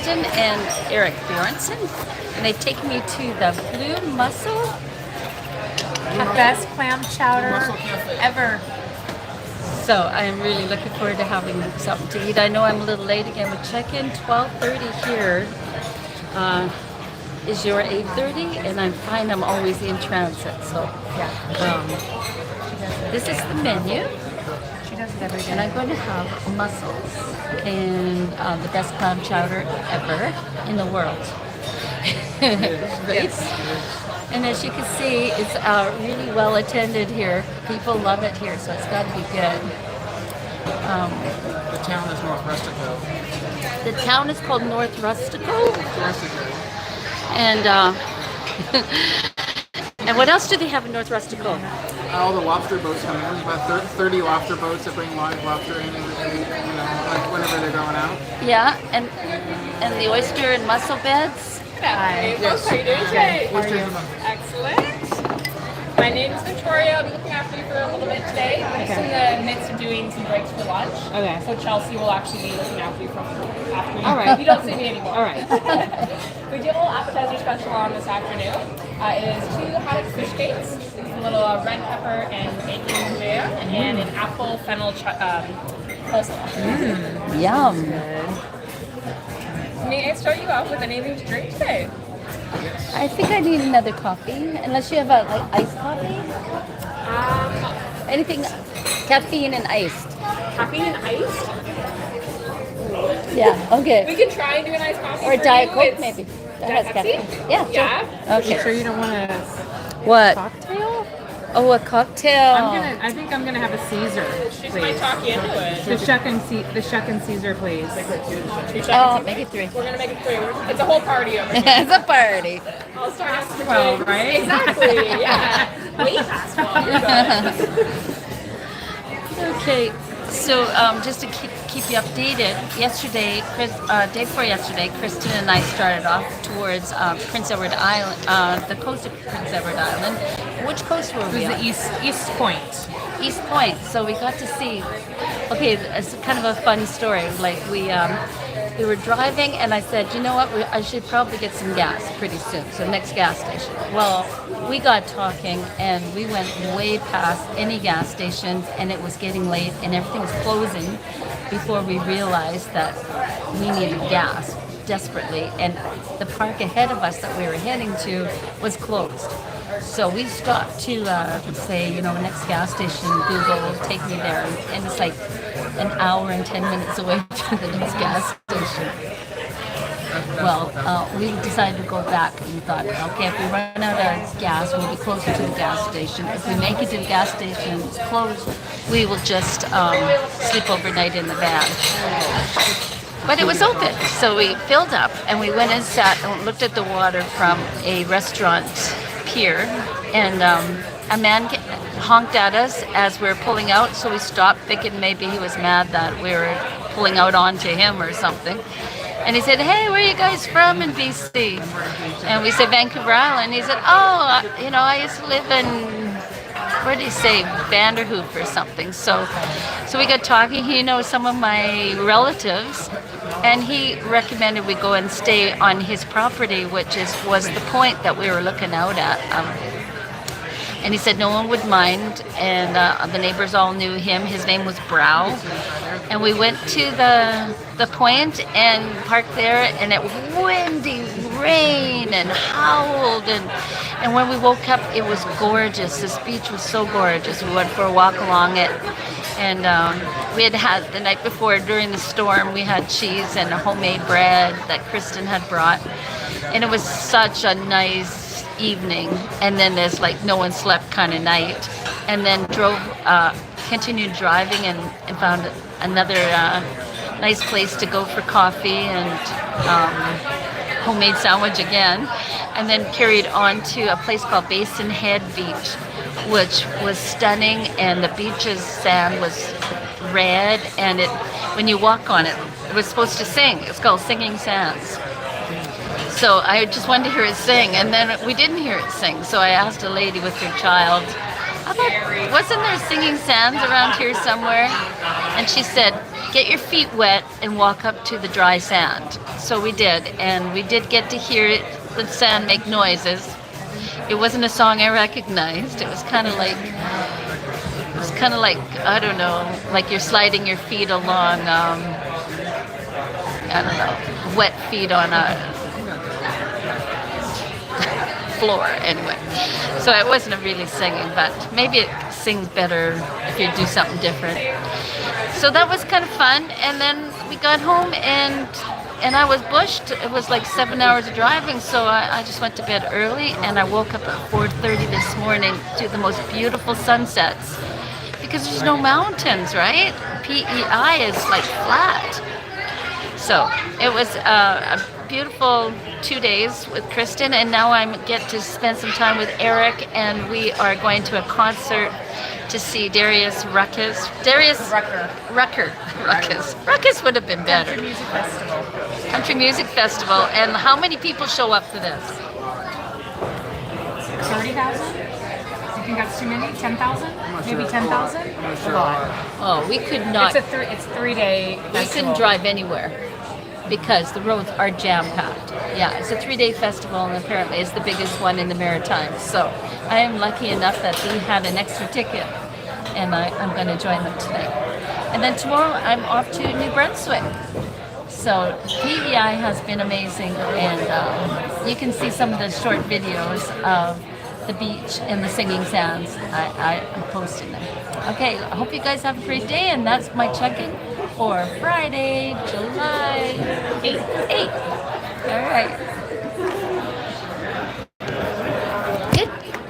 Kristen and Eric Bjornson, and they've taken me to the Blue Mussel. The best clam chowder ever. So I'm really looking forward to having something to eat. I know I'm a little late again. We check in 12:30 here. Is your 8:30? And I'm fine. I'm always in transit. So this is the menu. She does it every day. And I'm going to have mussels and the best clam chowder ever in the world. Right? And as you can see, it's really well attended here. People love it here, so it's got to be good. The town is North Rustico. The town is called North Rustico. And and what else do they have in North Rustico? All the lobster boats come in. There's about 30 lobster boats that bring live lobster in, like whenever they're going out. Yeah, and the oyster and mussel beds. Hi. Yes. How are you doing today? Oysters and Excellent. My name is Victoria. I'll be looking after you for a little bit today. We're just in the midst of doing some breaks for lunch. Okay. So Chelsea will actually be looking after you after you. All right. You don't see me anymore. All right. We do a little appetizer special on this afternoon. It is 2 haddock fish cakes, a little red pepper and bacon jam, and an apple fennel coleslaw. Yum. May I start you off with anything to drink today? I think I need another coffee, unless you have a iced coffee. Anything caffeine and iced. Caffeine and iced? Yeah. We Okay. can try and do an iced coffee. Or for Diet you. Coke It's- maybe. That Diet has Pepsi? caffeine. Yeah. Yeah. Sure. Okay. You sure you don't want a What? cocktail? Oh, a cocktail. I think I'm gonna have a Caesar, She might please. talk you into it. The shuck and Caesar, please. Oh, make it 3. We're gonna make it 3. It's a whole party over here. It's a party. I'll start asking 12, right? Exactly. Yeah. Way past 12. You're good. Okay, so just to keep you updated, yesterday, day before yesterday, Kristen and I started off towards Prince Edward Island, the coast of Prince Edward Island. Which coast were This we is on? the East Point. East Point. So we got to see. Okay, it's kind of a fun story. Like we were driving, and I said, you know what? I should probably get some gas pretty soon. So next gas station. Well, we got talking, and we went way past any gas stations, and it was getting late, and everything was closing before we realized that we needed gas desperately, and the park ahead of us that we were heading to was closed. So we stopped to say, next gas station, Google will take me there. And it's like an hour and 10 minutes away to the next gas station. Well, we decided to go back and we thought, okay, if we run out of gas, we'll be closer to the gas station. If we make it to the gas station, it's closed, we will just sleep overnight in the van. But it was open, so we filled up and we went and sat and looked at the water from a restaurant pier, and a man honked at us as we were pulling out, so we stopped thinking maybe he was mad that we were pulling out onto him or something. And he said, hey, where are you guys from in BC? And we said, Vancouver Island. He said, oh, I used to live in, where did he say, Vanderhoof or something. So we got talking. He knows some of my relatives, and he recommended we go and stay on his property, which was the point that we were looking out at. And he said no one would mind, and the neighbors all knew him. His name was Brow. And we went to the point and parked there, and it was windy, rain, and howled. And when we woke up, it was gorgeous. This beach was so gorgeous. We went for a walk along it. And we had the night before, during the storm, we had cheese and homemade bread that Kristen had brought. And it was such a nice evening. And then there's like no one slept kind of night. And then continued driving and found another nice place to go for coffee and homemade sandwich again. And then carried on to a place called Basin Head Beach, which was stunning, and the beach's sand was red, and when you walk on it, it was supposed to sing. It's called Singing Sands. So I just wanted to hear it sing, and then we didn't hear it sing. So I asked a lady with her child, I thought, wasn't there singing sands around here somewhere? And she said, get your feet wet and walk up to the dry sand. So we did, and we did get to hear the sand make noises. It wasn't a song I recognized. It was kind of like I don't know, like you're sliding your feet along. I don't know, wet feet on a floor. Anyway, so it wasn't a really singing, but maybe it sings better if you do something different. So that was kind of fun, and then we got home and I was bushed. It was like 7 hours of driving, so I just went to bed early, and I woke up at 4:30 this morning to the most beautiful sunsets because there's no mountains, right? PEI is like flat. So it was a beautiful 2 days with Kristen, and now I get to spend some time with Eric, and we are going to a concert to see Darius Ruckus. Ruckus would have been better. Country Music Festival. Country Music Festival. And how many people show up for this? 30,000? You think that's too many? 10,000? Maybe 10,000? I'm not A sure. lot. Oh, we could not. It's 3-day We festival. couldn't drive anywhere because the roads are jam-packed. Yeah, it's a 3-day festival, and apparently it's the biggest one in the Maritimes. So I am lucky enough that they had an extra ticket, and I'm going to join them tonight. And then tomorrow I'm off to New Brunswick. So PEI has been amazing, and you can see some of the short videos of the beach and the singing sands. I'm posting them. Okay, I hope you guys have a great day, and that's my check-in for Friday, July 8th. All right.